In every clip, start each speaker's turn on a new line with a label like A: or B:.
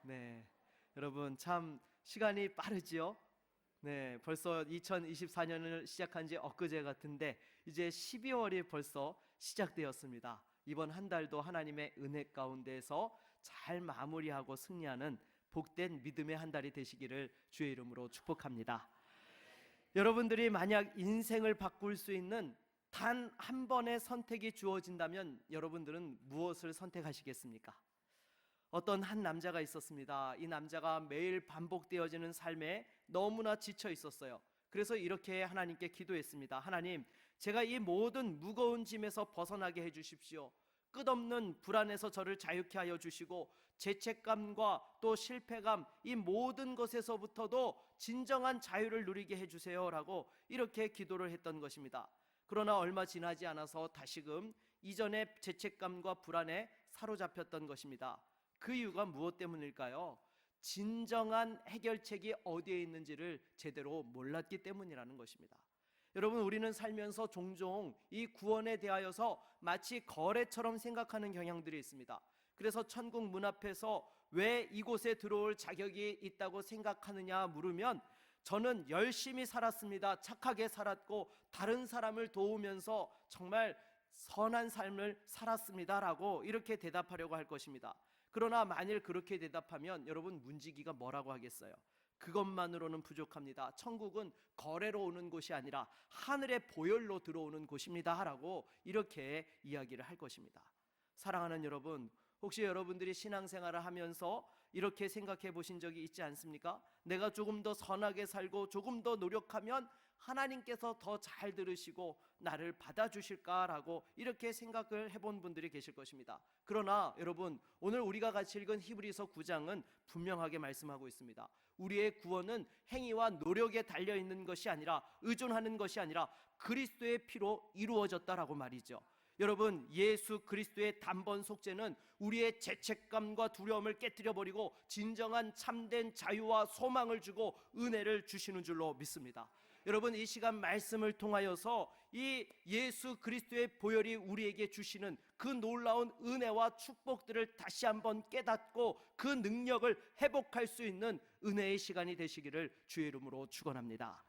A: 네, 여러분 참 시간이 빠르지요? 네, 벌써 2024년을 시작한 지 엊그제 같은데 이제 12월이 벌써 시작되었습니다. 이번 한 달도 하나님의 은혜 가운데에서 잘 마무리하고 승리하는 복된 믿음의 한 달이 되시기를 주의 이름으로 축복합니다. 여러분들이 만약 인생을 바꿀 수 있는 단 한 번의 선택이 주어진다면 여러분들은 무엇을 선택하시겠습니까? 어떤 한 남자가 있었습니다. 이 남자가 매일 반복되어지는 삶에 너무나 지쳐 있었어요. 그래서 이렇게 하나님께 기도했습니다. 하나님, 제가 이 모든 무거운 짐에서 벗어나게 해 주십시오. 끝없는 불안에서 저를 자유케 하여 주시고 죄책감과 또 실패감, 이 모든 것에서부터도 진정한 자유를 누리게 해 주세요 라고 이렇게 기도를 했던 것입니다. 그러나 얼마 지나지 않아서 다시금 이전의 죄책감과 불안에 사로잡혔던 것입니다. 그 이유가 무엇 때문일까요? 진정한 해결책이 어디에 있는지를 제대로 몰랐기 때문이라는 것입니다. 여러분, 우리는 살면서 종종 이 구원에 대하여서 마치 거래처럼 생각하는 경향들이 있습니다. 그래서 천국 문 앞에서 왜 이곳에 들어올 자격이 있다고 생각하느냐 물으면 저는 열심히 살았습니다. 착하게 살았고 다른 사람을 도우면서 정말 선한 삶을 살았습니다 라고 이렇게 대답하려고 할 것입니다. 그러나 만일 그렇게 대답하면 여러분 문지기가 뭐라고 하겠어요? 그것만으로는 부족합니다. 천국은 거래로 오는 곳이 아니라 하늘의 보혈로 들어오는 곳입니다 라고 이렇게 이야기를 할 것입니다. 사랑하는 여러분, 혹시 여러분들이 신앙생활을 하면서 이렇게 생각해 보신 적이 있지 않습니까? 내가 조금 더 선하게 살고 조금 더 노력하면 하나님께서 더 잘 들으시고 나를 받아주실까라고 이렇게 생각을 해본 분들이 계실 것입니다. 그러나 여러분, 오늘 우리가 같이 읽은 히브리서 9장은 분명하게 말씀하고 있습니다. 우리의 구원은 행위와 노력에 달려있는 것이 아니라, 의존하는 것이 아니라 그리스도의 피로 이루어졌다라고 말이죠. 여러분, 예수 그리스도의 단번 속죄는 우리의 죄책감과 두려움을 깨뜨려버리고 진정한 참된 자유와 소망을 주고 은혜를 주시는 줄로 믿습니다. 여러분, 이 시간 말씀을 통하여서 이 예수 그리스도의 보혈이 우리에게 주시는 그 놀라운 은혜와 축복들을 다시 한번 깨닫고 그 능력을 회복할 수 있는 은혜의 시간이 되시기를 주의 이름으로 축원합니다.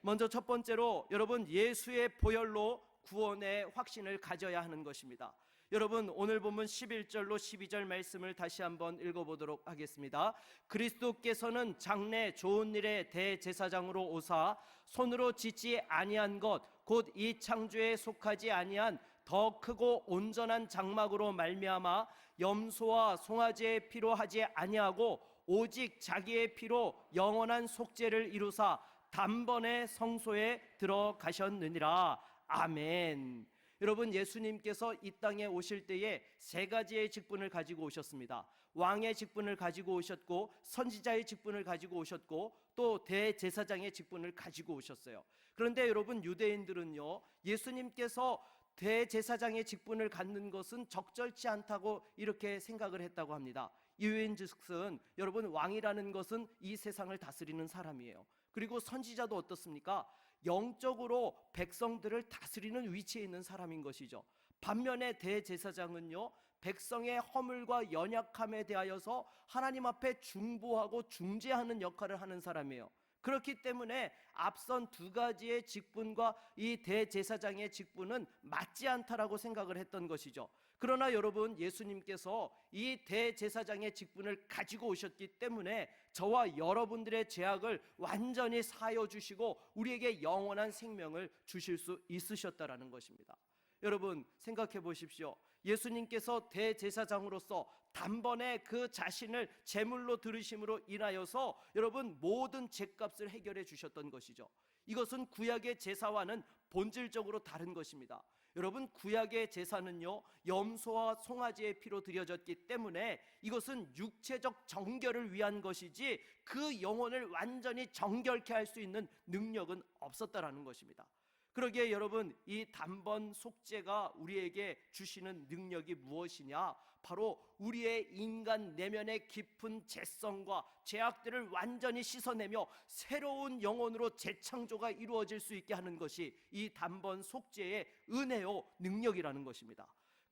A: 먼저 첫 번째로 여러분, 예수의 보혈로 구원의 확신을 가져야 하는 것입니다. 여러분, 오늘 본문 11절로 12절 말씀을 다시 한번 읽어보도록 하겠습니다. 그리스도께서는 장래 좋은 일의 대제사장으로 오사 손으로 짓지 아니한 것 곧 이 창조에 속하지 아니한 더 크고 온전한 장막으로 말미암아 염소와 송아지의 피로 하지 아니하고 오직 자기의 피로 영원한 속죄를 이루사 단번에 성소에 들어가셨느니라. 아멘. 여러분, 예수님께서 이 땅에 오실 때에 세 가지의 직분을 가지고 오셨습니다. 왕의 직분을 가지고 오셨고, 선지자의 직분을 가지고 오셨고, 또 대제사장의 직분을 가지고 오셨어요. 그런데 여러분, 유대인들은요, 예수님께서 대제사장의 직분을 갖는 것은 적절치 않다고 이렇게 생각을 했다고 합니다. 이유인즉슨 여러분, 왕이라는 것은 이 세상을 다스리는 사람이에요. 그리고 선지자도 어떻습니까? 영적으로 백성들을 다스리는 위치에 있는 사람인 것이죠. 반면에 대제사장은요, 백성의 허물과 연약함에 대하여서 하나님 앞에 중보하고 중재하는 역할을 하는 사람이에요. 그렇기 때문에 앞선 두 가지의 직분과 이 대제사장의 직분은 맞지 않다라고 생각을 했던 것이죠. 그러나 여러분, 예수님께서 이 대제사장의 직분을 가지고 오셨기 때문에 저와 여러분들의 죄악을 완전히 사하여 주시고 우리에게 영원한 생명을 주실 수 있으셨다라는 것입니다. 여러분, 생각해 보십시오. 예수님께서 대제사장으로서 단번에 그 자신을 제물로 들으심으로 인하여서 여러분 모든 죄값을 해결해 주셨던 것이죠. 이것은 구약의 제사와는 본질적으로 다른 것입니다. 여러분, 구약의 제사는요, 염소와 송아지의 피로 드려졌기 때문에 이것은 육체적 정결을 위한 것이지 그 영혼을 완전히 정결케 할 수 있는 능력은 없었다라는 것입니다. 그러기에 여러분, 이 단번 속죄가 우리에게 주시는 능력이 무엇이냐? 바로 우리의 인간 내면의 깊은 죄성과 죄악들을 완전히 씻어내며 새로운 영혼으로 재창조가 이루어질 수 있게 하는 것이 이 단번 속죄의 은혜요 능력이라는 것입니다.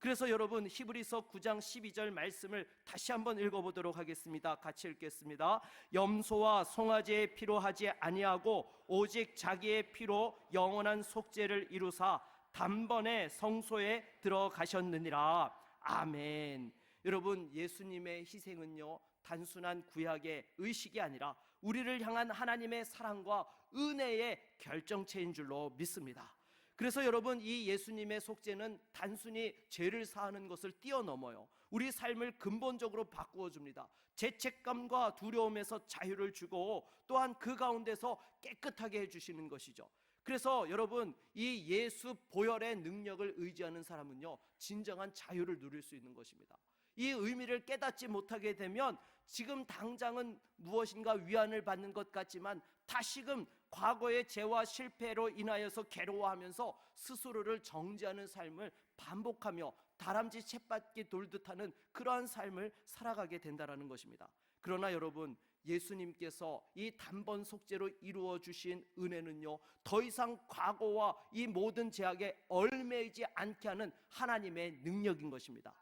A: 그래서 여러분 히브리서 9장 12절 말씀을 다시 한번 읽어보도록 하겠습니다. 같이 읽겠습니다. 염소와 송아지의 피로 하지 아니하고 오직 자기의 피로 영원한 속죄를 이루사 단번에 성소에 들어가셨느니라. 아멘. 여러분, 예수님의 희생은요 단순한 구약의 의식이 아니라 우리를 향한 하나님의 사랑과 은혜의 결정체인 줄로 믿습니다. 그래서 여러분, 이 예수님의 속죄는 단순히 죄를 사하는 것을 뛰어넘어요 우리 삶을 근본적으로 바꾸어 줍니다. 죄책감과 두려움에서 자유를 주고 또한 그 가운데서 깨끗하게 해주시는 것이죠. 그래서 여러분, 이 예수 보혈의 능력을 의지하는 사람은요 진정한 자유를 누릴 수 있는 것입니다. 이 의미를 깨닫지 못하게 되면 지금 당장은 무엇인가 위안을 받는 것 같지만 다시금 과거의 죄와 실패로 인하여서 괴로워하면서 스스로를 정죄하는 삶을 반복하며 다람쥐 쳇바퀴 돌듯 하는 그러한 삶을 살아가게 된다는 것입니다. 그러나 여러분, 예수님께서 이 단번 속죄로 이루어 주신 은혜는요 더 이상 과거와 이 모든 죄악에 얽매이지 않게 하는 하나님의 능력인 것입니다.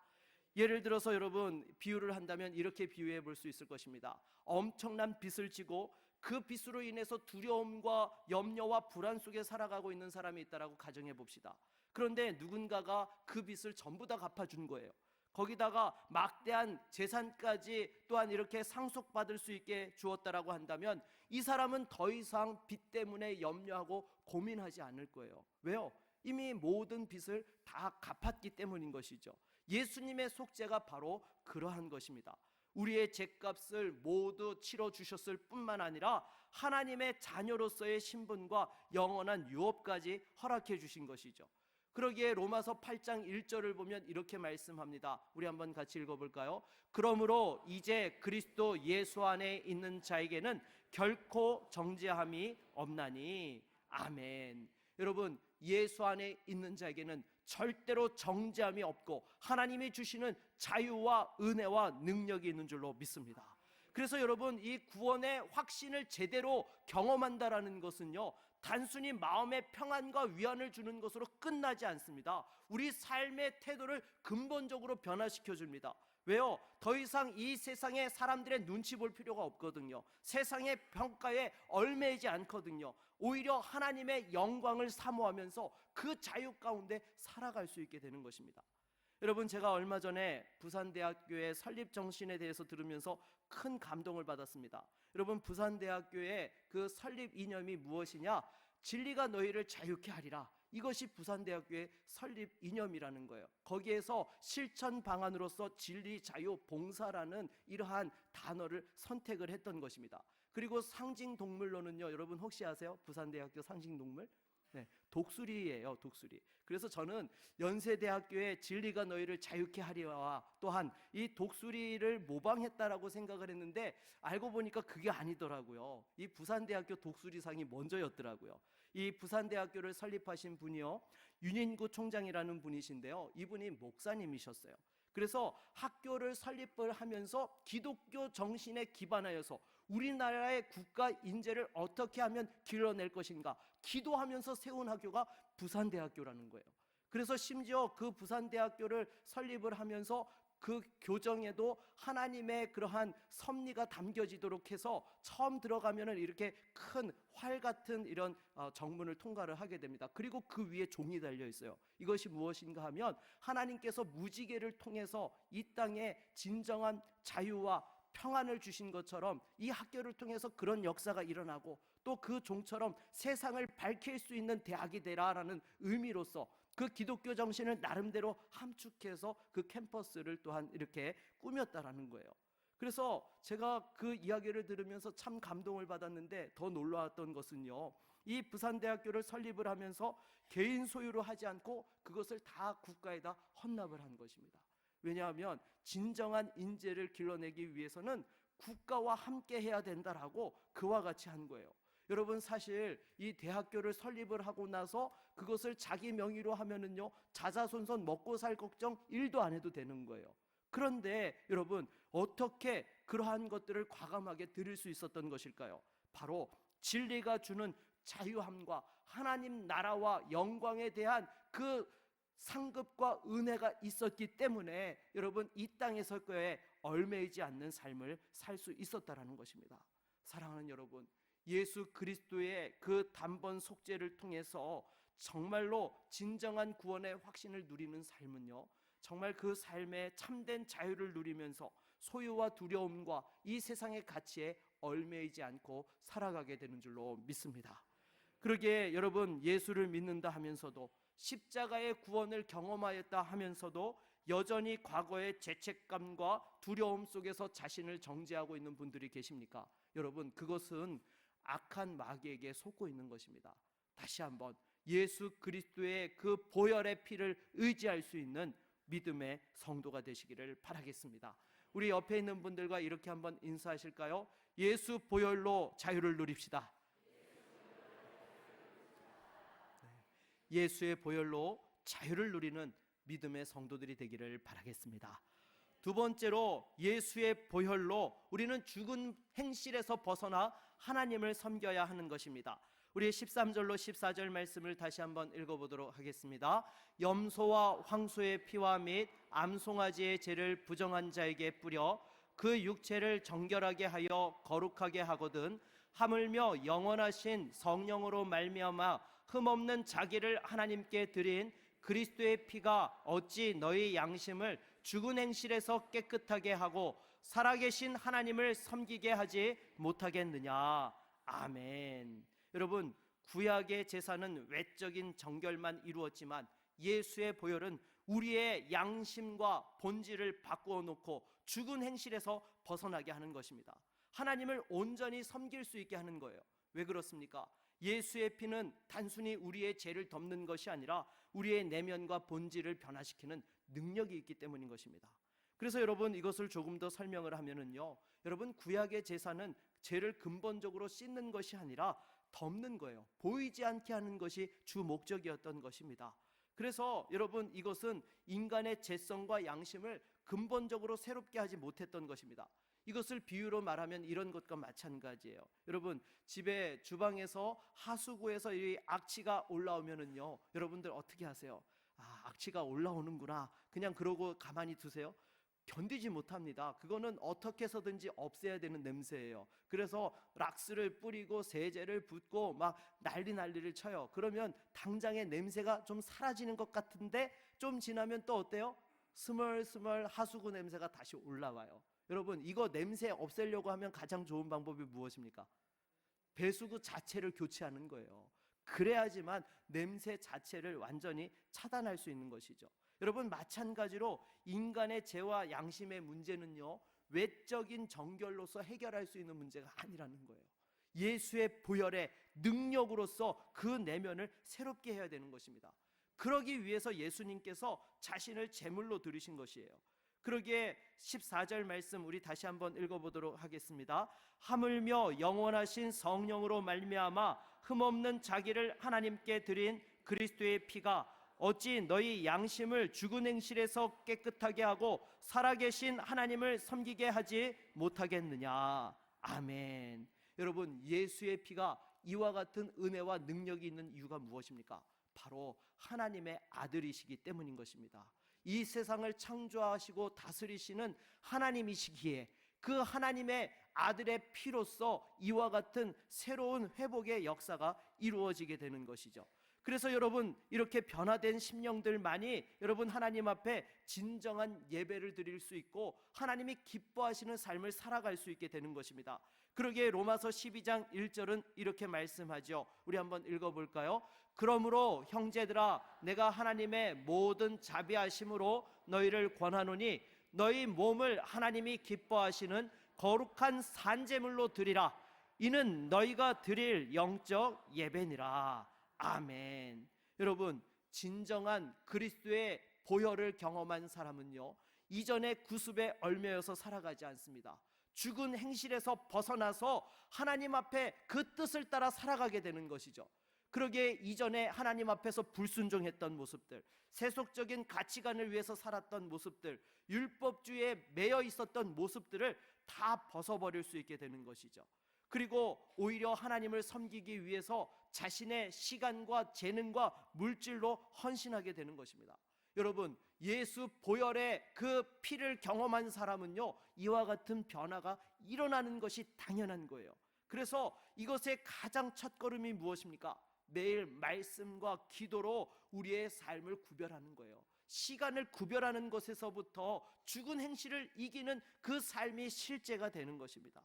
A: 예를 들어서 여러분, 비유를 한다면 이렇게 비유해 볼 수 있을 것입니다. 엄청난 빚을 지고 그 빚으로 인해서 두려움과 염려와 불안 속에 살아가고 있는 사람이 있다라고 가정해 봅시다. 그런데 누군가가 그 빚을 전부 다 갚아준 거예요. 거기다가 막대한 재산까지 또한 이렇게 상속받을 수 있게 주었다라고 한다면 이 사람은 더 이상 빚 때문에 염려하고 고민하지 않을 거예요. 왜요? 이미 모든 빚을 다 갚았기 때문인 것이죠. 예수님의 속죄가 바로 그러한 것입니다. 우리의 죄값을 모두 치러주셨을 뿐만 아니라 하나님의 자녀로서의 신분과 영원한 유업까지 허락해 주신 것이죠. 그러기에 로마서 8장 1절을 보면 이렇게 말씀합니다. 우리 한번 같이 읽어볼까요? 그러므로 이제 그리스도 예수 안에 있는 자에게는 결코 정죄함이 없나니. 아멘. 여러분, 예수 안에 있는 자에게는 절대로 정죄함이 없고 하나님이 주시는 자유와 은혜와 능력이 있는 줄로 믿습니다. 그래서 여러분, 이 구원의 확신을 제대로 경험한다라는 것은요 단순히 마음의 평안과 위안을 주는 것으로 끝나지 않습니다. 우리 삶의 태도를 근본적으로 변화시켜 줍니다. 왜요? 더 이상 이 세상의 사람들의 눈치 볼 필요가 없거든요. 세상의 평가에 얽매이지 않거든요. 오히려 하나님의 영광을 사모하면서 그 자유 가운데 살아갈 수 있게 되는 것입니다. 여러분, 제가 얼마 전에 부산대학교의 설립 정신에 대해서 들으면서 큰 감동을 받았습니다. 여러분, 부산대학교의 그 설립 이념이 무엇이냐? 진리가 너희를 자유케 하리라. 이것이 부산대학교의 설립 이념이라는 거예요. 거기에서 실천 방안으로서 진리, 자유, 봉사라는 이러한 단어를 선택을 했던 것입니다. 그리고 상징 동물로는요, 여러분 혹시 아세요? 부산대학교 상징 동물? 네, 독수리예요, 독수리. 그래서 저는 연세대학교의 진리가 너희를 자유케 하리와 또한 이 독수리를 모방했다라고 생각을 했는데 알고 보니까 그게 아니더라고요. 이 부산대학교 독수리상이 먼저였더라고요. 이 부산대학교를 설립하신 분이요, 윤인구 총장이라는 분이신데요, 이분이 목사님이셨어요. 그래서 학교를 설립을 하면서 기독교 정신에 기반하여서 우리나라의 국가 인재를 어떻게 하면 길러낼 것인가 기도하면서 세운 학교가 부산대학교라는 거예요. 그래서 심지어 그 부산대학교를 설립을 하면서 그 교정에도 하나님의 그러한 섭리가 담겨지도록 해서 처음 들어가면은 이렇게 큰 활 같은 이런 정문을 통과를 하게 됩니다. 그리고 그 위에 종이 달려 있어요. 이것이 무엇인가 하면 하나님께서 무지개를 통해서 이 땅에 진정한 자유와 평안을 주신 것처럼 이 학교를 통해서 그런 역사가 일어나고 또 그 종처럼 세상을 밝힐 수 있는 대학이 되라라는 의미로서 그 기독교 정신을 나름대로 함축해서 그 캠퍼스를 또한 이렇게 꾸몄다라는 거예요. 그래서 제가 그 이야기를 들으면서 참 감동을 받았는데 더 놀라웠던 것은요, 이 부산대학교를 설립을 하면서 개인 소유로 하지 않고 그것을 다 국가에다 헌납을 한 것입니다. 왜냐하면 진정한 인재를 길러내기 위해서는 국가와 함께 해야 된다라고 그와 같이 한 거예요. 여러분, 사실 이 대학교를 설립을 하고 나서 그것을 자기 명의로 하면은요 자자손손 먹고 살 걱정 1도 안 해도 되는 거예요. 그런데 여러분, 어떻게 그러한 것들을 과감하게 드릴 수 있었던 것일까요? 바로 진리가 주는 자유함과 하나님 나라와 영광에 대한 그 상급과 은혜가 있었기 때문에 여러분 이 땅에서 거에 얽매이지 않는 삶을 살 수 있었다라는 것입니다. 사랑하는 여러분, 예수 그리스도의 그 단번 속죄를 통해서 정말로 진정한 구원의 확신을 누리는 삶은요, 정말 그 삶의 참된 자유를 누리면서 소유와 두려움과 이 세상의 가치에 얽매이지 않고 살아가게 되는 줄로 믿습니다. 그러기에 여러분, 예수를 믿는다 하면서도 십자가의 구원을 경험하였다 하면서도 여전히 과거의 죄책감과 두려움 속에서 자신을 정죄하고 있는 분들이 계십니까? 여러분, 그것은 악한 마귀에게 속고 있는 것입니다. 다시 한번 예수 그리스도의 그 보혈의 피를 의지할 수 있는 믿음의 성도가 되시기를 바라겠습니다. 우리 옆에 있는 분들과 이렇게 한번 인사하실까요? 예수 보혈로 자유를 누립시다. 예수의 보혈로 자유를 누리는 믿음의 성도들이 되기를 바라겠습니다. 두 번째로, 예수의 보혈로 우리는 죽은 행실에서 벗어나 하나님을 섬겨야 하는 것입니다. 우리 13절로 14절 말씀을 다시 한번 읽어보도록 하겠습니다. 염소와 황소의 피와 및 암송아지의 죄를 부정한 자에게 뿌려 그 육체를 정결하게 하여 거룩하게 하거든 하물며 영원하신 성령으로 말미암아 흠없는 자기를 하나님께 드린 그리스도의 피가 어찌 너희 양심을 죽은 행실에서 깨끗하게 하고 살아계신 하나님을 섬기게 하지 못하겠느냐. 아멘. 여러분, 구약의 제사는 외적인 정결만 이루었지만 예수의 보혈은 우리의 양심과 본질을 바꾸어 놓고 죽은 행실에서 벗어나게 하는 것입니다. 하나님을 온전히 섬길 수 있게 하는 거예요. 왜 그렇습니까? 예수의 피는 단순히 우리의 죄를 덮는 것이 아니라 우리의 내면과 본질을 변화시키는 능력이 있기 때문인 것입니다. 그래서 여러분, 이것을 조금 더 설명을 하면은요, 여러분, 구약의 제사는 죄를 근본적으로 씻는 것이 아니라 덮는 거예요. 보이지 않게 하는 것이 주 목적이었던 것입니다. 그래서 여러분, 이것은 인간의 죄성과 양심을 근본적으로 새롭게 하지 못했던 것입니다. 이것을 비유로 말하면 이런 것과 마찬가지예요. 여러분, 집에 주방에서 하수구에서 이 악취가 올라오면은요, 여러분들 어떻게 하세요? 악취가 올라오는구나, 그냥 그러고 가만히 두세요? 견디지 못합니다. 그거는 어떻게 해서든지 없애야 되는 냄새예요. 그래서 락스를 뿌리고 세제를 붓고 막 난리를 쳐요. 그러면 당장의 냄새가 좀 사라지는 것 같은데 좀 지나면 또 어때요? 스멀스멀 하수구 냄새가 다시 올라와요. 여러분, 이거 냄새 없애려고 하면 가장 좋은 방법이 무엇입니까? 배수구 자체를 교체하는 거예요. 그래야지만 냄새 자체를 완전히 차단할 수 있는 것이죠. 여러분, 마찬가지로 인간의 죄와 양심의 문제는요, 외적인 정결로서 해결할 수 있는 문제가 아니라는 거예요. 예수의 보혈의 능력으로서 그 내면을 새롭게 해야 되는 것입니다. 그러기 위해서 예수님께서 자신을 제물로 드리신 것이에요. 그러기에 14절 말씀 우리 다시 한번 읽어보도록 하겠습니다. 하물며 영원하신 성령으로 말미암아 흠없는 자기를 하나님께 드린 그리스도의 피가 어찌 너희 양심을 죽은 행실에서 깨끗하게 하고 살아계신 하나님을 섬기게 하지 못하겠느냐. 아멘. 여러분, 예수의 피가 이와 같은 은혜와 능력이 있는 이유가 무엇입니까? 바로 하나님의 아들이시기 때문인 것입니다. 이 세상을 창조하시고 다스리시는 하나님이시기에 그 하나님의 아들의 피로써 이와 같은 새로운 회복의 역사가 이루어지게 되는 것이죠. 그래서 여러분, 이렇게 변화된 심령들만이 여러분 하나님 앞에 진정한 예배를 드릴 수 있고 하나님이 기뻐하시는 삶을 살아갈 수 있게 되는 것입니다. 그러기에 로마서 12장 1절은 이렇게 말씀하죠. 우리 한번 읽어볼까요? 그러므로 형제들아, 내가 하나님의 모든 자비하심으로 너희를 권하노니 너희 몸을 하나님이 기뻐하시는 거룩한 산제물로 드리라. 이는 너희가 드릴 영적 예배니라. 아멘. 여러분, 진정한 그리스도의 보혈을 경험한 사람은요, 이전의 구습에 얽매여서 살아가지 않습니다. 죽은 행실에서 벗어나서 하나님 앞에 그 뜻을 따라 살아가게 되는 것이죠. 그러기에 이전에 하나님 앞에서 불순종했던 모습들, 세속적인 가치관을 위해서 살았던 모습들, 율법주의에 매여 있었던 모습들을 다 벗어버릴 수 있게 되는 것이죠. 그리고 오히려 하나님을 섬기기 위해서 자신의 시간과 재능과 물질로 헌신하게 되는 것입니다. 여러분, 예수 보혈의 그 피를 경험한 사람은요, 이와 같은 변화가 일어나는 것이 당연한 거예요. 그래서 이것의 가장 첫걸음이 무엇입니까? 매일 말씀과 기도로 우리의 삶을 구별하는 거예요. 시간을 구별하는 것에서부터 죽은 행실을 이기는 그 삶이 실제가 되는 것입니다.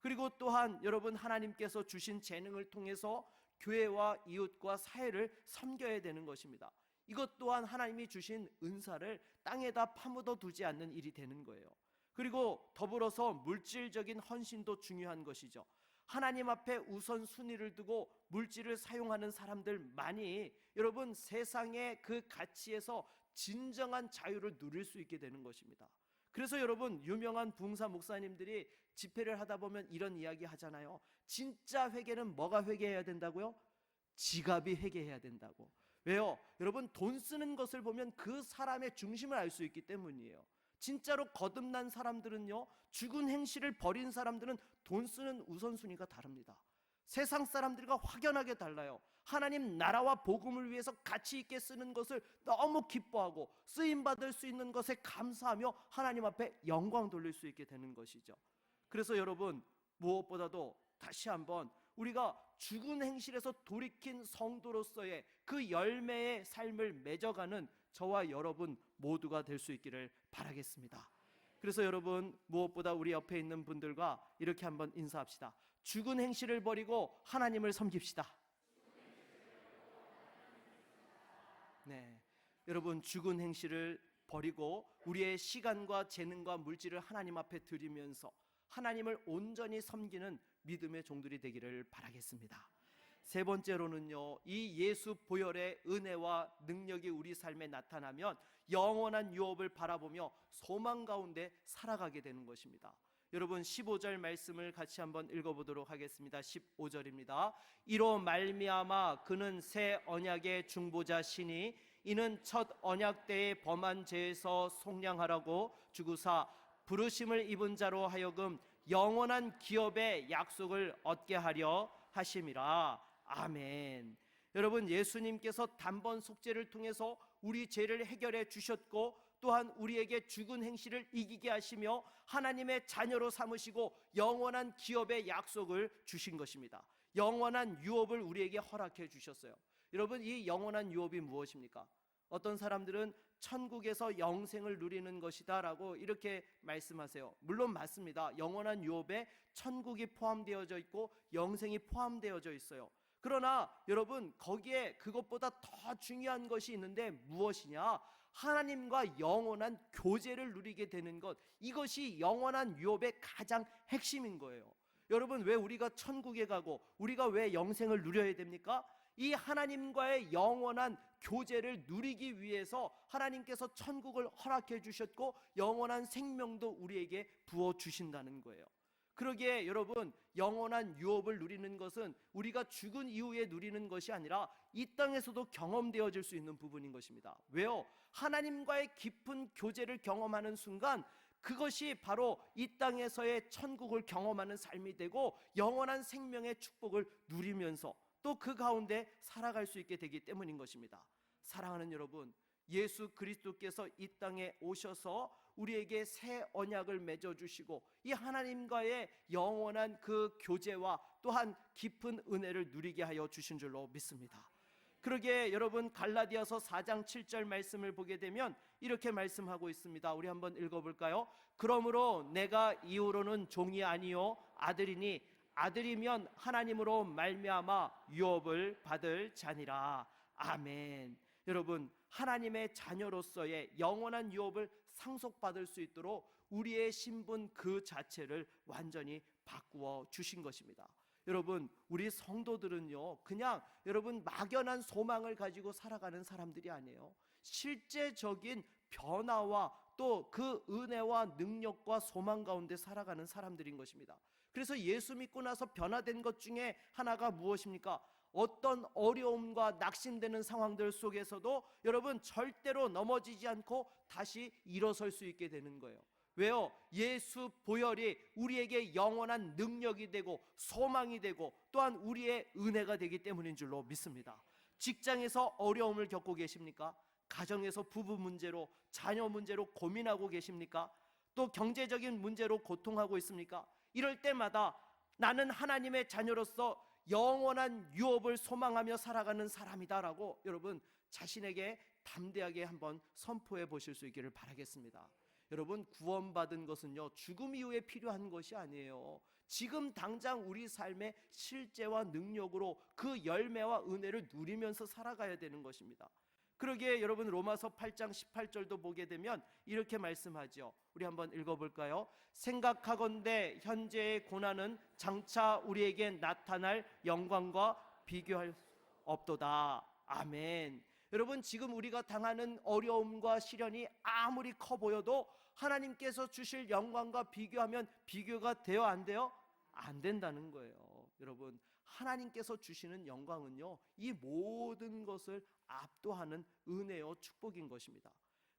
A: 그리고 또한 여러분, 하나님께서 주신 재능을 통해서 교회와 이웃과 사회를 섬겨야 되는 것입니다. 이것 또한 하나님이 주신 은사를 땅에다 파묻어 두지 않는 일이 되는 거예요. 그리고 더불어서 물질적인 헌신도 중요한 것이죠. 하나님 앞에 우선순위를 두고 물질을 사용하는 사람들 많이 여러분, 세상의 그 가치에서 진정한 자유를 누릴 수 있게 되는 것입니다. 그래서 여러분, 유명한 부흥사 목사님들이 집회를 하다 보면 이런 이야기 하잖아요. 진짜 회개는 뭐가 회개해야 된다고요? 지갑이 회개해야 된다고. 왜요? 여러분, 돈 쓰는 것을 보면 그 사람의 중심을 알 수 있기 때문이에요. 진짜로 거듭난 사람들은요, 죽은 행실을 버린 사람들은 돈 쓰는 우선순위가 다릅니다. 세상 사람들과 확연하게 달라요. 하나님 나라와 복음을 위해서 가치 있게 쓰는 것을 너무 기뻐하고 쓰임받을 수 있는 것에 감사하며 하나님 앞에 영광 돌릴 수 있게 되는 것이죠. 그래서 여러분, 무엇보다도 다시 한번 우리가 죽은 행실에서 돌이킨 성도로서의 그 열매의 삶을 맺어가는 저와 여러분 모두가 될 수 있기를 바라겠습니다. 그래서 여러분, 무엇보다 우리 옆에 있는 분들과 이렇게 한번 인사합시다. 죽은 행실을 버리고 하나님을 섬깁시다. 네, 여러분, 죽은 행실을 버리고 우리의 시간과 재능과 물질을 하나님 앞에 드리면서 하나님을 온전히 섬기는 믿음의 종들이 되기를 바라겠습니다. 세 번째로는요, 이 예수 보혈의 은혜와 능력이 우리 삶에 나타나면 영원한 유업을 바라보며 소망 가운데 살아가게 되는 것입니다. 여러분, 15절 말씀을 같이 한번 읽어보도록 하겠습니다. 15절입니다. 이로 말미암아 그는 새 언약의 중보자시니 이는 첫 언약 때의 범한 죄에서 속량하라고 주구사 부르심을 입은 자로 하여금 영원한 기업의 약속을 얻게 하려 하심이라. 아멘. 여러분, 예수님께서 단번 속죄를 통해서 우리 죄를 해결해 주셨고 또한 우리에게 죽은 행실을 이기게 하시며 하나님의 자녀로 삼으시고 영원한 기업의 약속을 주신 것입니다. 영원한 유업을 우리에게 허락해 주셨어요. 여러분, 이 영원한 유업이 무엇입니까? 어떤 사람들은 천국에서 영생을 누리는 것이다 라고 이렇게 말씀하세요. 물론 맞습니다. 영원한 유업에 천국이 포함되어져 있고 영생이 포함되어져 있어요. 그러나 여러분, 거기에 그것보다 더 중요한 것이 있는데 무엇이냐? 하나님과 영원한 교제를 누리게 되는 것, 이것이 영원한 유업의 가장 핵심인 거예요. 여러분, 왜 우리가 천국에 가고 우리가 왜 영생을 누려야 됩니까? 이 하나님과의 영원한 교제를 누리기 위해서 하나님께서 천국을 허락해 주셨고 영원한 생명도 우리에게 부어 주신다는 거예요. 그러기에 여러분, 영원한 유업을 누리는 것은 우리가 죽은 이후에 누리는 것이 아니라 이 땅에서도 경험되어질 수 있는 부분인 것입니다. 왜요? 하나님과의 깊은 교제를 경험하는 순간 그것이 바로 이 땅에서의 천국을 경험하는 삶이 되고 영원한 생명의 축복을 누리면서 또 그 가운데 살아갈 수 있게 되기 때문인 것입니다. 사랑하는 여러분, 예수 그리스도께서 이 땅에 오셔서 우리에게 새 언약을 맺어주시고 이 하나님과의 영원한 그 교제와 또한 깊은 은혜를 누리게 하여 주신 줄로 믿습니다. 그러기에 여러분, 갈라디아서 4장 7절 말씀을 보게 되면 이렇게 말씀하고 있습니다. 우리 한번 읽어볼까요? 그러므로 내가 이후로는 종이 아니요 아들이니 아들이면 하나님으로 말미암아 유업을 받을 자니라. 아멘. 여러분, 하나님의 자녀로서의 영원한 유업을 상속받을 수 있도록 우리의 신분 그 자체를 완전히 바꾸어 주신 것입니다. 여러분, 우리 성도들은요, 그냥 여러분 막연한 소망을 가지고 살아가는 사람들이 아니에요. 실제적인 변화와 또 그 은혜와 능력과 소망 가운데 살아가는 사람들인 것입니다. 그래서 예수 믿고 나서 변화된 것 중에 하나가 무엇입니까? 어떤 어려움과 낙심되는 상황들 속에서도 여러분 절대로 넘어지지 않고 다시 일어설 수 있게 되는 거예요. 왜요? 예수 보혈이 우리에게 영원한 능력이 되고 소망이 되고 또한 우리의 은혜가 되기 때문인 줄로 믿습니다. 직장에서 어려움을 겪고 계십니까? 가정에서 부부 문제로, 자녀 문제로 고민하고 계십니까? 또 경제적인 문제로 고통하고 있습니까? 이럴 때마다 나는 하나님의 자녀로서 영원한 유업을 소망하며 살아가는 사람이다라고 여러분 자신에게 담대하게 한번 선포해 보실 수 있기를 바라겠습니다. 여러분, 구원받은 것은요 죽음 이후에 필요한 것이 아니에요. 지금 당장 우리 삶의 실제와 능력으로 그 열매와 은혜를 누리면서 살아가야 되는 것입니다. 그러기에 여러분 로마서 8장 18절도 보게 되면 이렇게 말씀하죠. 우리 한번 읽어볼까요? 생각하건대 현재의 고난은 장차 우리에게 나타날 영광과 비교할 수 없도다. 아멘. 여러분, 지금 우리가 당하는 어려움과 시련이 아무리 커 보여도 하나님께서 주실 영광과 비교하면 비교가 돼요, 안 돼요? 안 된다는 거예요. 여러분, 하나님께서 주시는 영광은요 이 모든 것을 압도하는 은혜요 축복인 것입니다.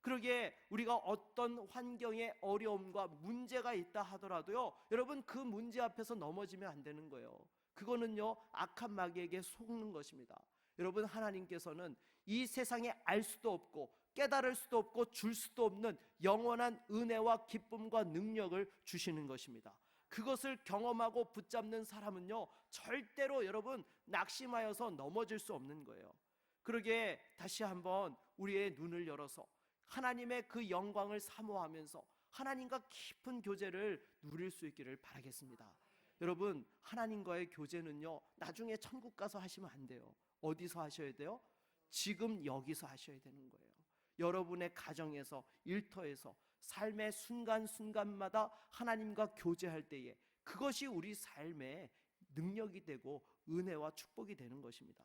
A: 그러기에 우리가 어떤 환경에 어려움과 문제가 있다 하더라도요 여러분 그 문제 앞에서 넘어지면 안 되는 거예요. 그거는요 악한 마귀에게 속는 것입니다. 여러분, 하나님께서는 이 세상에 알 수도 없고 깨달을 수도 없고 줄 수도 없는 영원한 은혜와 기쁨과 능력을 주시는 것입니다. 그것을 경험하고 붙잡는 사람은요 절대로 여러분 낙심하여서 넘어질 수 없는 거예요. 그러기에 다시 한번 우리의 눈을 열어서 하나님의 그 영광을 사모하면서 하나님과 깊은 교제를 누릴 수 있기를 바라겠습니다. 여러분, 하나님과의 교제는요 나중에 천국 가서 하시면 안 돼요. 어디서 하셔야 돼요? 지금 여기서 하셔야 되는 거예요. 여러분의 가정에서, 일터에서, 삶의 순간순간마다 하나님과 교제할 때에 그것이 우리 삶의 능력이 되고 은혜와 축복이 되는 것입니다.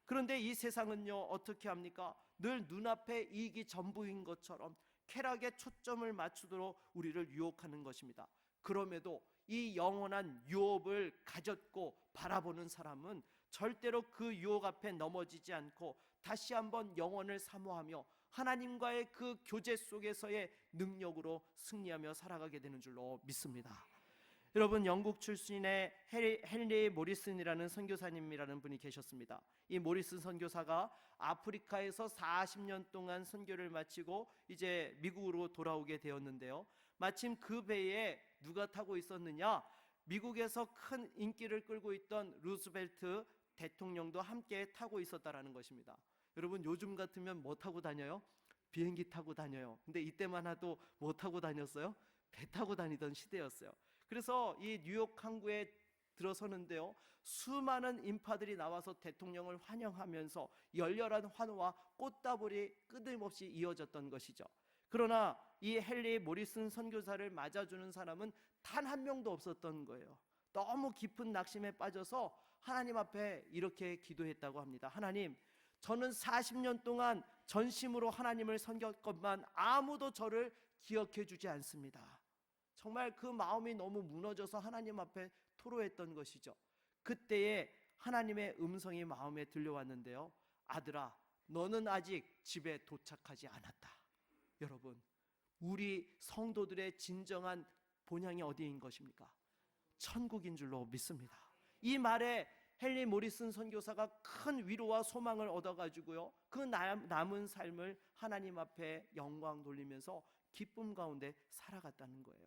A: 그런데 이 세상은요 어떻게 합니까? 늘 눈앞에 이익이 전부인 것처럼 쾌락에 초점을 맞추도록 우리를 유혹하는 것입니다. 그럼에도 이 영원한 유업을 가졌고 바라보는 사람은 절대로 그 유혹 앞에 넘어지지 않고 다시 한번 영원을 사모하며 하나님과의 그 교제 속에서의 능력으로 승리하며 살아가게 되는 줄로 믿습니다. 여러분, 영국 출신의 헨리 모리슨이라는 선교사님이라는 분이 계셨습니다. 이 모리슨 선교사가 아프리카에서 40년 동안 선교를 마치고 이제 미국으로 돌아오게 되었는데요, 마침 그 배에 누가 타고 있었느냐? 미국에서 큰 인기를 끌고 있던 루스벨트 대통령도 함께 타고 있었다라는 것입니다. 여러분, 요즘 같으면 뭐 타고 다녀요? 비행기 타고 다녀요. 근데 이때만 해도 뭐 타고 다녔어요? 배 타고 다니던 시대였어요. 그래서 이 뉴욕 항구에 들어서는데요 수많은 인파들이 나와서 대통령을 환영하면서 열렬한 환호와 꽃다발이 끊임없이 이어졌던 것이죠. 그러나 이 헨리 모리슨 선교사를 맞아주는 사람은 단 한 명도 없었던 거예요. 너무 깊은 낙심에 빠져서 하나님 앞에 이렇게 기도했다고 합니다. 하나님, 저는 40년 동안 전심으로 하나님을 섬겼건만 아무도 저를 기억해 주지 않습니다. 정말 그 마음이 너무 무너져서 하나님 앞에 토로했던 것이죠. 그때에 하나님의 음성이 마음에 들려왔는데요, 아들아, 너는 아직 집에 도착하지 않았다. 여러분, 우리 성도들의 진정한 본향이 어디인 것입니까? 천국인 줄로 믿습니다. 이 말에 헨리 모리슨 선교사가 큰 위로와 소망을 얻어가지고요 그 남은 삶을 하나님 앞에 영광 돌리면서 기쁨 가운데 살아갔다는 거예요.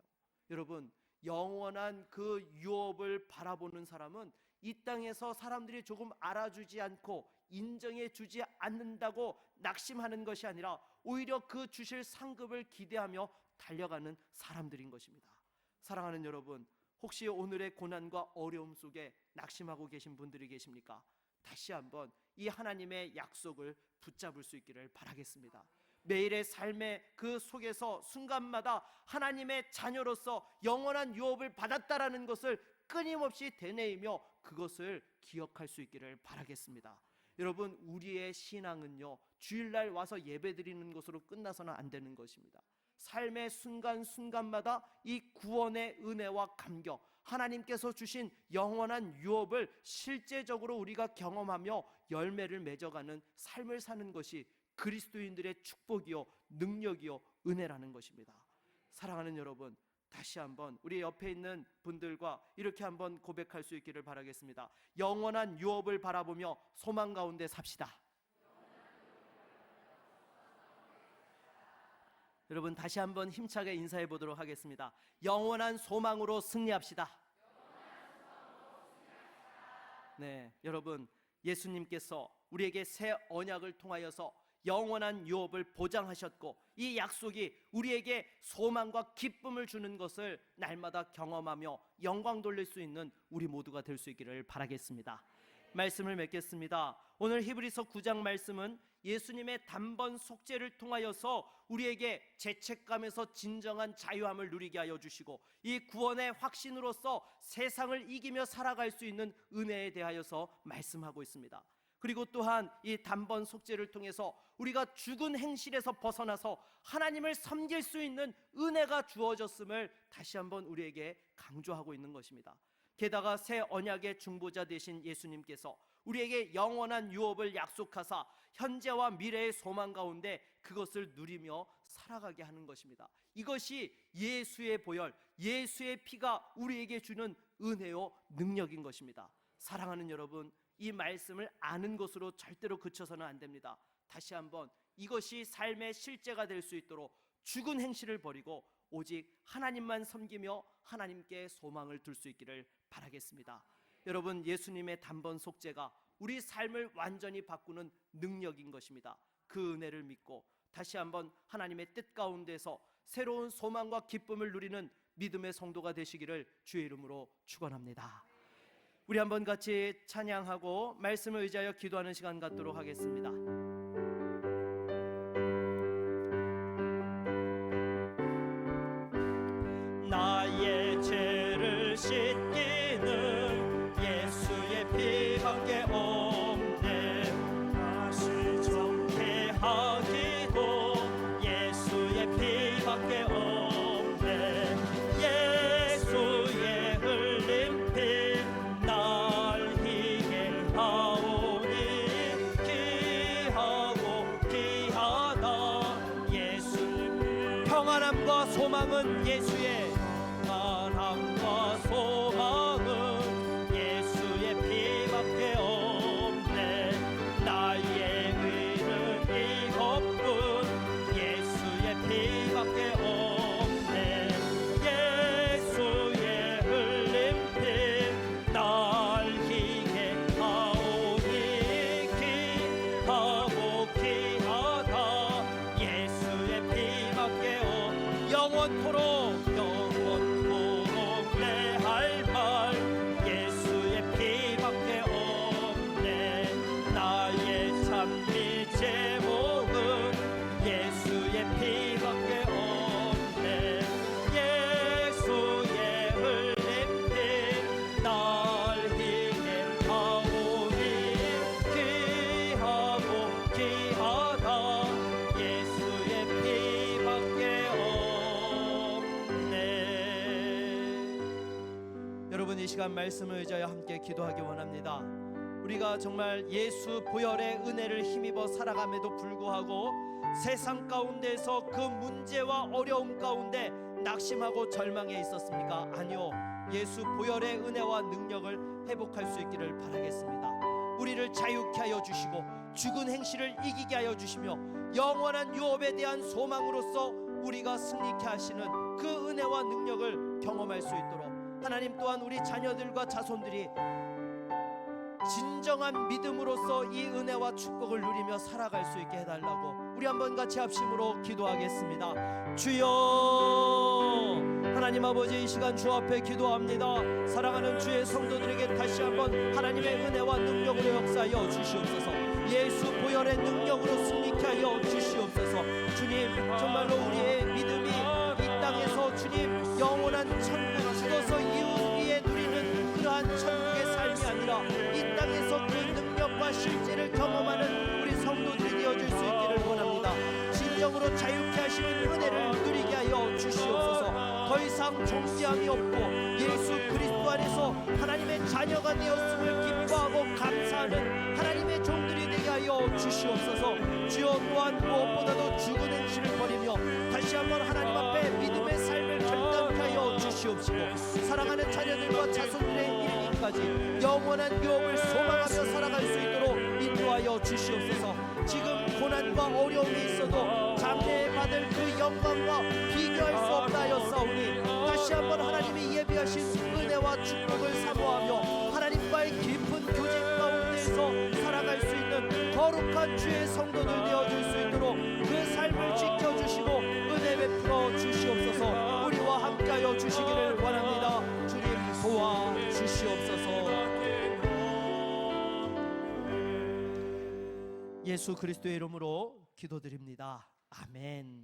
A: 여러분, 영원한 그 유업을 바라보는 사람은 이 땅에서 사람들이 조금 알아주지 않고 인정해 주지 않는다고 낙심하는 것이 아니라 오히려 그 주실 상급을 기대하며 달려가는 사람들인 것입니다. 사랑하는 여러분, 혹시 오늘의 고난과 어려움 속에 낙심하고 계신 분들이 계십니까? 다시 한번 이 하나님의 약속을 붙잡을 수 있기를 바라겠습니다. 매일의 삶의 그 속에서 순간마다 하나님의 자녀로서 영원한 유업을 받았다라는 것을 끊임없이 되뇌이며 그것을 기억할 수 있기를 바라겠습니다. 여러분, 우리의 신앙은요 주일날 와서 예배드리는 것으로 끝나서는 안 되는 것입니다. 삶의 순간순간마다 이 구원의 은혜와 감격, 하나님께서 주신 영원한 유업을 실제적으로 우리가 경험하며 열매를 맺어가는 삶을 사는 것이 그리스도인들의 축복이요 능력이요 은혜라는 것입니다. 사랑하는 여러분, 다시 한번 우리 옆에 있는 분들과 이렇게 한번 고백할 수 있기를 바라겠습니다. 영원한 유업을 바라보며 소망 가운데 삽시다. 여러분, 다시 한번 힘차게 인사해 보도록 하겠습니다. 영원한 소망으로 승리합시다. 네, 여러분, 예수님께서 우리에게 새 언약을 통하여서 영원한 유업을 보장하셨고, 이 약속이 우리에게 소망과 기쁨을 주는 것을 날마다 경험하며 영광 돌릴 수 있는 우리 모두가 될 수 있기를 바라겠습니다. 말씀을 맺겠습니다. 오늘 히브리서 9장 말씀은 예수님의 단번 속죄를 통하여서 우리에게 죄책감에서 진정한 자유함을 누리게 하여 주시고, 이 구원의 확신으로서 세상을 이기며 살아갈 수 있는 은혜에 대하여서 말씀하고 있습니다. 그리고 또한 이 단번 속죄를 통해서 우리가 죽은 행실에서 벗어나서 하나님을 섬길 수 있는 은혜가 주어졌음을 다시 한번 우리에게 강조하고 있는 것입니다. 게다가 새 언약의 중보자 되신 예수님께서 우리에게 영원한 유업을 약속하사 현재와 미래의 소망 가운데 그것을 누리며 살아가게 하는 것입니다. 이것이 예수의 보혈, 예수의 피가 우리에게 주는 은혜요 능력인 것입니다. 사랑하는 여러분, 이 말씀을 아는 것으로 절대로 그쳐서는 안 됩니다. 다시 한번 이것이 삶의 실제가 될 수 있도록 죽은 행실을 버리고 오직 하나님만 섬기며 하나님께 소망을 둘 수 있기를 바라겠습니다. 여러분, 예수님의 단번 속죄가 우리 삶을 완전히 바꾸는 능력인 것입니다. 그 은혜를 믿고 다시 한번 하나님의 뜻 가운데서 새로운 소망과 기쁨을 누리는 믿음의 성도가 되시기를 주의 이름으로 축원합니다. 우리 한번 같이 찬양하고 말씀을 의지하여 기도하는 시간 갖도록 하겠습니다. 나의 죄를 씻기는 예수의 피밖에 없네. 다시 정죄하기도 예수의 피밖에 없네. 예수의 흘린 피 날 희게하오니 귀하고 귀하다. 예수의 평안함과 소망은 예수의 평안함과 소망은 예수의 피밖에 없네. 나의 의는 이것뿐 예수의 피밖에 없네. 예수의 흘린 피 날 희게 하오니 귀하고 귀하다. 예수의 피밖에 영원토록 내 할 말 예수의 피밖에 없네. 나의 찬미 제목은 예수의 피밖에 없네. 예수의 흘린 피 날 희게 하오니 귀하고 귀하다. 예수의 피밖에 없네. 여러분, 이 시간 말씀을 의지하여 함께 기도하기 원합니다. 우리가 정말 예수 보혈의 은혜를 힘입어 살아감에도 불구하고 세상 가운데서 그 문제와 어려움 가운데 낙심하고 절망해 있었습니까? 아니요, 예수 보혈의 은혜와 능력을 회복할 수 있기를 바라겠습니다. 우리를 자유케 하여 주시고 죽은 행실을 이기게 하여 주시며 영원한 유업에 대한 소망으로서 우리가 승리케 하시는 그 은혜와 능력을 경험할 수 있도록 하나님 또한 우리 자녀들과 자손들이 진정한 믿음으로써 이 은혜와 축복을 누리며 살아갈 수 있게 해달라고 우리 한번 같이 합심으로 기도하겠습니다. 주여, 하나님 아버지, 이 시간 주 앞에 기도합니다. 사랑하는 주의 성도들에게 다시 한번 하나님의 은혜와 능력으로 역사하여 주시옵소서. 예수 보혈의 능력으로 승리케 하여 주시옵소서. 주님, 정말로 우리의 믿음이 이 땅에서 주님 영원한 천국, 죽어서 이후 위에 누리는 그러한 천국의 삶이 아니라 이 땅에서 그 능력과 실제를 경험하는 우리 성도들이 되어줄 수 있기를 원합니다. 진정으로 자유케 하시는 은혜를 누리게 하여 주시옵소서. 더 이상 존재함이 없고 예수 그리스도 안에서 하나님의 자녀가 되었음을 기뻐하고 감사하는 하나님의 종들이 되게 하여 인도하여 주시옵소서. 주여 또한 무엇보다도 죽은 행실을 버리며 다시 한번 하나님 앞에 믿음의 삶을 결단케 하여 주시옵시고 사랑하는 자녀들과 자손들의 이르기까지 영원한 유업을 소망하며 살아갈 수 있도록 인도하여 주시옵소서. 지금 고난과 어려움이 있어도 장래받을 그 영광과 비교할 수 없다 하였사오니 다시 한번 하나님이 예비하신 은혜와 축복을 사모하며 하나님과의 깊은 교제 가운데에서 살아갈 수 있는 거룩한 주의 성도들 되어줄 수 있도록 그 삶을 지켜주시고 은혜 베풀어 주시옵소서. 우리와 함께하여 주시기를 원합니다. 주님 도와주시옵소서. 예수 그리스도의 이름으로 기도드립니다. 아멘.